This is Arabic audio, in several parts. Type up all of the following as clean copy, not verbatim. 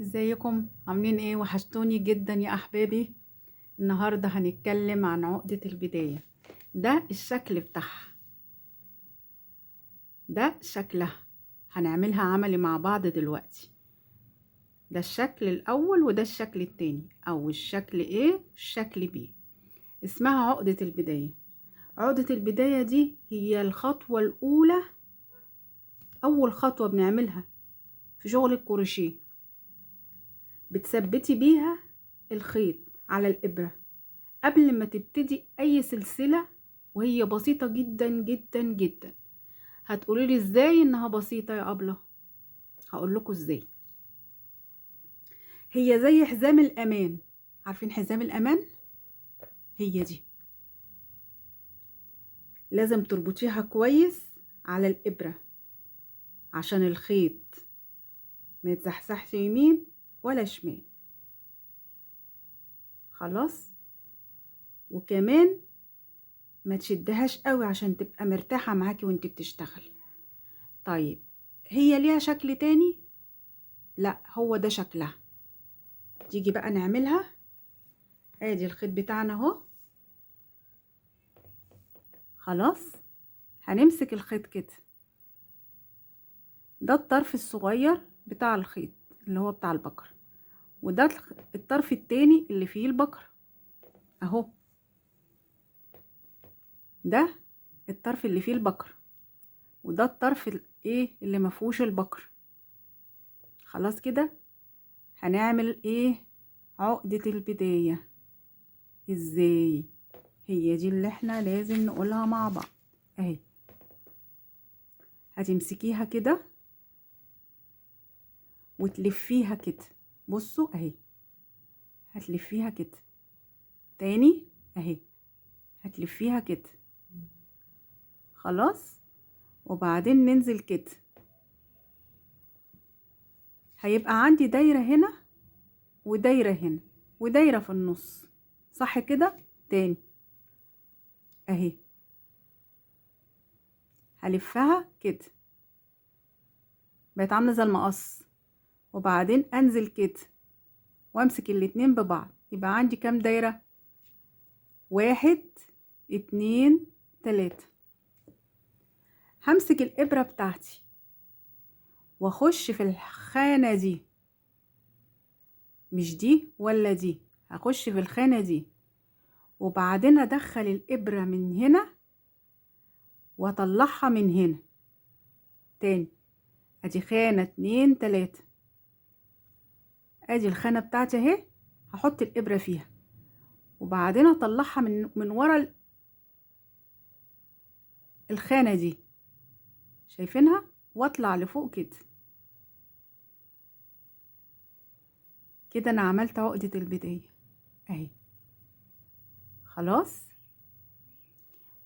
ازيكم عاملين ايه؟ وحشتوني جدا يا احبابي. النهارده هنتكلم عن عقدة البداية. ده الشكل بتاعها، ده شكلها. هنعملها عملي مع بعض دلوقتي. ده الشكل الاول وده الشكل التاني، او الشكل ايه الشكل بي. اسمها عقدة البداية. عقدة البداية دي هي الخطوة الاولى، اول خطوة بنعملها في شغل الكروشيه. بتثبتي بيها الخيط على الابرة قبل ما تبتدي اي سلسلة، وهي بسيطة جدا جدا جدا. هتقولي لي ازاي انها بسيطة يا أبلة؟ هقول لكم ازاي. هي زي حزام الامان. عارفين حزام الامان؟ هي دي. لازم تربطيها كويس على الإبرة عشان الخيط ما يتزحزحش يمين ولا شمال. خلاص. وكمان ما تشدهاش قوي عشان تبقى مرتاحة معاكي وانت بتشتغلي. طيب، هي ليها شكل تاني؟ لا، هو ده شكلها. تيجي بقى نعملها. ادي الخيط بتاعنا اهو. خلاص. هنمسك الخيط كده. ده الطرف الصغير بتاع الخيط اللي هو بتاع البكر، وده الطرف التاني اللي فيه البكر اهو. ده الطرف اللي فيه البكر، وده الطرف الايه اللي مفهوش البكر. خلاص كده. هنعمل ايه؟ عقدة البداية. ازاي؟ هي دي اللي احنا لازم نقولها مع بعض اهي. هتمسكيها كده وتلفيها كده. بصوا اهي. هتلفيها كده تاني اهي. هتلفيها كده. خلاص. وبعدين ننزل كده. هيبقى عندي دايرة هنا ودايرة هنا ودايرة في النص. صح كده؟ تاني اهي. هلفها كده، بقت عاملة زي المقص. وبعدين انزل كده وامسك الاتنين ببعض. يبقى عندي كام دايرة؟ 1 2 3. همسك الابرة بتاعتي واخش في الخانة دي. مش دي ولا دي، هخش في الخانة دي. وبعدين ادخل الابرة من هنا واطلعها من هنا تاني. ادي خانة 2 3. ادي الخانة بتاعتي اهي. هحط الابرة فيها وبعدين اطلعها من ورا الخانة دي. شايفينها؟ واطلع لفوق كده. كده انا عملت عقدة البداية اهي. خلاص.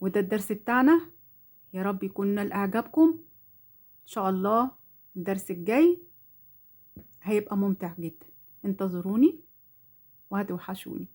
وده الدرس بتاعنا. يا رب يكون نال اعجابكم. ان شاء الله الدرس الجاي هيبقى ممتع جدا. انتظروني وهتوحشوني.